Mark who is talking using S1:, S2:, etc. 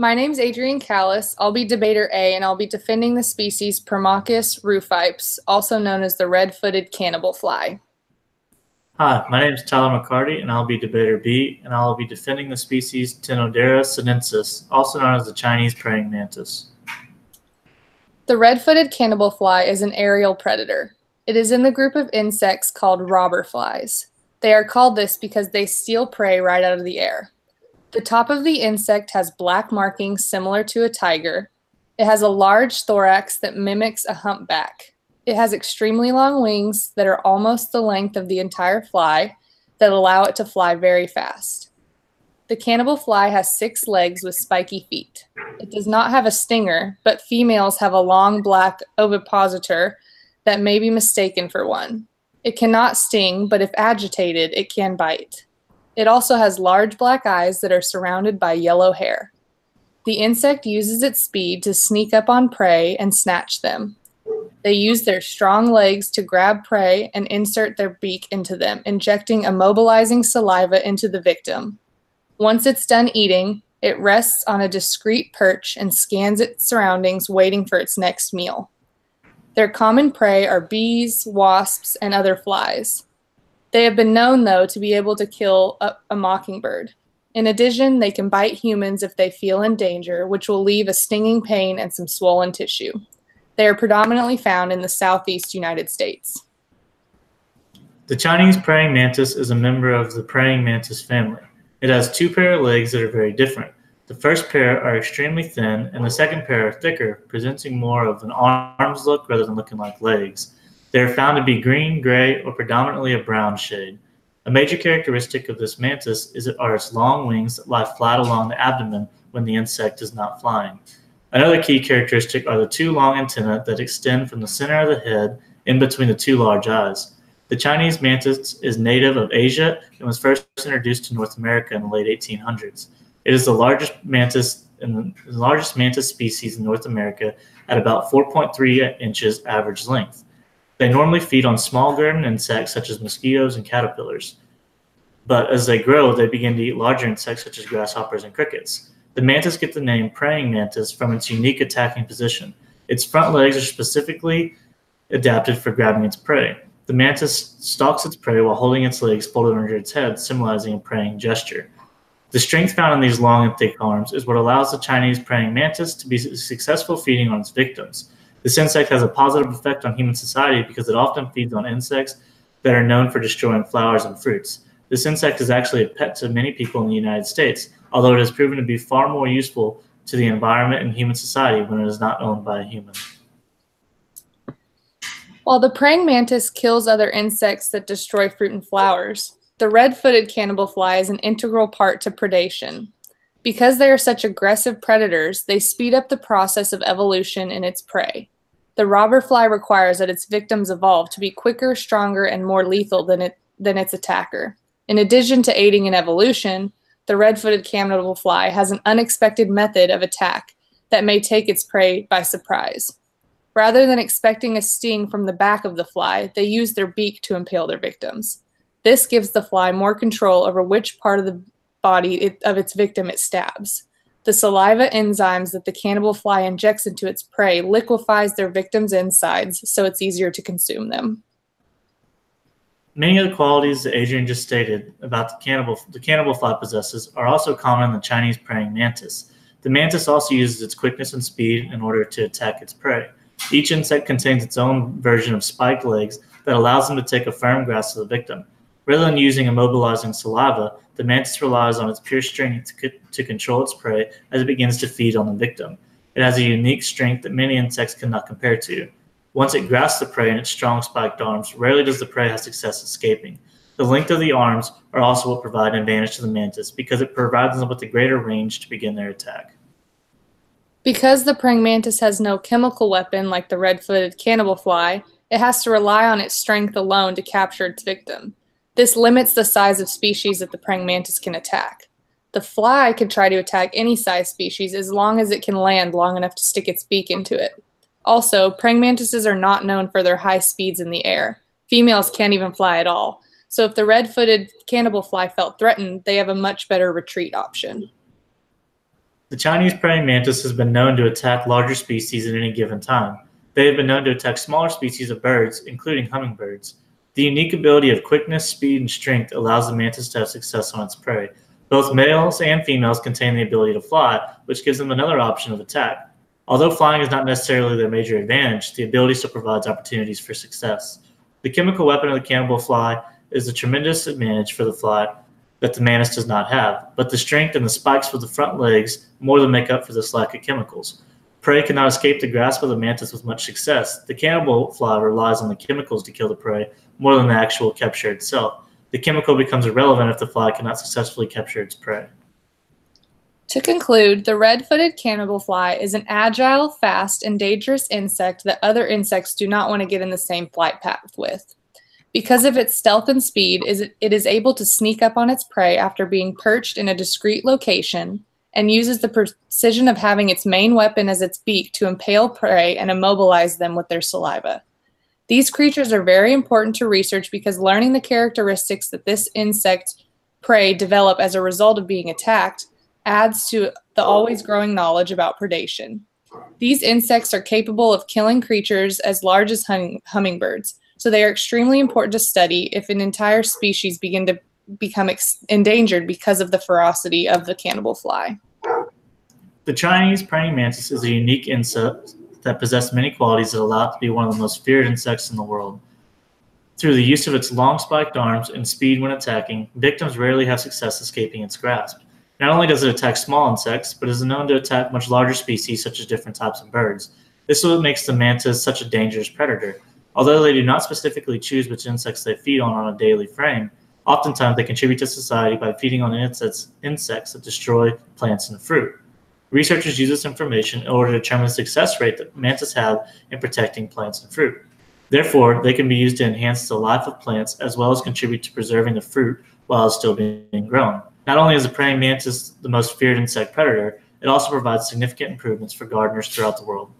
S1: My name's Adrienne Callis. I'll be debater A, and I'll be defending the species Promachus rufipes, also known as the red-footed cannibal fly.
S2: Hi, my name is Tyler McCarty, and I'll be debater B, and I'll be defending the species Tenodera sinensis, also known as the Chinese praying mantis.
S1: The red-footed cannibal fly is an aerial predator. It is in the group of insects called robber flies. They are called this because they steal prey right out of the air. The top of the insect has black markings similar to a tiger. It has a large thorax that mimics a humpback. It has extremely long wings that are almost the length of the entire fly that allow it to fly very fast. The cannibal fly has 6 legs with spiky feet. It does not have a stinger, but females have a long black ovipositor that may be mistaken for one. It cannot sting, but if agitated, it can bite. It also has large black eyes that are surrounded by yellow hair. The insect uses its speed to sneak up on prey and snatch them. They use their strong legs to grab prey and insert their beak into them, injecting immobilizing saliva into the victim. Once it's done eating, it rests on a discreet perch and scans its surroundings, waiting for its next meal. Their common prey are bees, wasps, and other flies. They have been known, though, to be able to kill a mockingbird. In addition, they can bite humans if they feel in danger, which will leave a stinging pain and some swollen tissue. They are predominantly found in the southeast United States.
S2: The Chinese praying mantis is a member of the praying mantis family. It has 2 pair of legs that are very different. The first pair are extremely thin, and the second pair are thicker, presenting more of an arms look rather than looking like legs. They are found to be green, gray, or predominantly a brown shade. A major characteristic of this mantis are its long wings that lie flat along the abdomen when the insect is not flying. Another key characteristic are the 2 long antennae that extend from the center of the head in between the 2 large eyes. The Chinese mantis is native of Asia and was first introduced to North America in the late 1800s. It is the largest mantis species in North America at about 4.3 inches average length. They normally feed on small garden insects such as mosquitoes and caterpillars. But as they grow, they begin to eat larger insects such as grasshoppers and crickets. The mantis gets the name praying mantis from its unique attacking position. Its front legs are specifically adapted for grabbing its prey. The mantis stalks its prey while holding its legs folded under its head, symbolizing a praying gesture. The strength found in these long and thick arms is what allows the Chinese praying mantis to be successful feeding on its victims. This insect has a positive effect on human society because it often feeds on insects that are known for destroying flowers and fruits. This insect is actually a pet to many people in the United States, although it has proven to be far more useful to the environment and human society when it is not owned by a human.
S1: While the praying mantis kills other insects that destroy fruit and flowers, the red-footed cannibal fly is an integral part to predation. Because they are such aggressive predators, they speed up the process of evolution in its prey. The robber fly requires that its victims evolve to be quicker, stronger, and more lethal than its attacker. In addition to aiding in evolution, the red-footed cannibal fly has an unexpected method of attack that may take its prey by surprise. Rather than expecting a sting from the back of the fly, they use their beak to impale their victims. This gives the fly more control over which part of the body of its victim it stabs. The saliva enzymes that the cannibal fly injects into its prey liquefies their victim's insides, so it's easier to consume them.
S2: Many of the qualities that Adrienne just stated about the cannibal fly possesses are also common in the Chinese praying mantis. The mantis also uses its quickness and speed in order to attack its prey. Each insect contains its own version of spiked legs that allows them to take a firm grasp of the victim. Rather than using immobilizing saliva, the mantis relies on its pure strength to control its prey as it begins to feed on the victim. It has a unique strength that many insects cannot compare to. Once it grasps the prey in its strong spiked arms, rarely does the prey have success escaping. The length of the arms are also what provide an advantage to the mantis because it provides them with a greater range to begin their attack.
S1: Because the praying mantis has no chemical weapon like the red-footed cannibal fly, it has to rely on its strength alone to capture its victim. This limits the size of species that the praying mantis can attack. The fly can try to attack any size species as long as it can land long enough to stick its beak into it. Also, praying mantises are not known for their high speeds in the air. Females can't even fly at all. So if the red-footed cannibal fly felt threatened, they have a much better retreat option.
S2: The Chinese praying mantis has been known to attack larger species at any given time. They have been known to attack smaller species of birds, including hummingbirds. The unique ability of quickness, speed, and strength allows the mantis to have success on its prey. Both males and females contain the ability to fly, which gives them another option of attack. Although flying is not necessarily their major advantage, the ability still provides opportunities for success. The chemical weapon of the cannibal fly is a tremendous advantage for the fly that the mantis does not have, but the strength and the spikes for the front legs more than make up for this lack of chemicals. Prey cannot escape the grasp of the mantis with much success. The cannibal fly relies on the chemicals to kill the prey more than the actual capture itself. The chemical becomes irrelevant if the fly cannot successfully capture its prey.
S1: To conclude, the red-footed cannibal fly is an agile, fast, and dangerous insect that other insects do not want to get in the same flight path with. Because of its stealth and speed, it is able to sneak up on its prey after being perched in a discreet location and uses the precision of having its main weapon as its beak to impale prey and immobilize them with their saliva. These creatures are very important to research because learning the characteristics that this insect prey develop as a result of being attacked adds to the always growing knowledge about predation. These insects are capable of killing creatures as large as hummingbirds, so they are extremely important to study if an entire species begin to become endangered because of the ferocity of the cannibal fly.
S2: The Chinese praying mantis is a unique insect that possesses many qualities that allow it to be one of the most feared insects in the world. Through the use of its long spiked arms and speed when attacking, victims rarely have success escaping its grasp. Not only does it attack small insects, but is known to attack much larger species such as different types of birds. This is what makes the mantis such a dangerous predator. Although they do not specifically choose which insects they feed on a daily frame, oftentimes they contribute to society by feeding on insects that destroy plants and fruit. Researchers use this information in order to determine the success rate that mantis have in protecting plants and fruit. Therefore, they can be used to enhance the life of plants as well as contribute to preserving the fruit while it's still being grown. Not only is the praying mantis the most feared insect predator, it also provides significant improvements for gardeners throughout the world.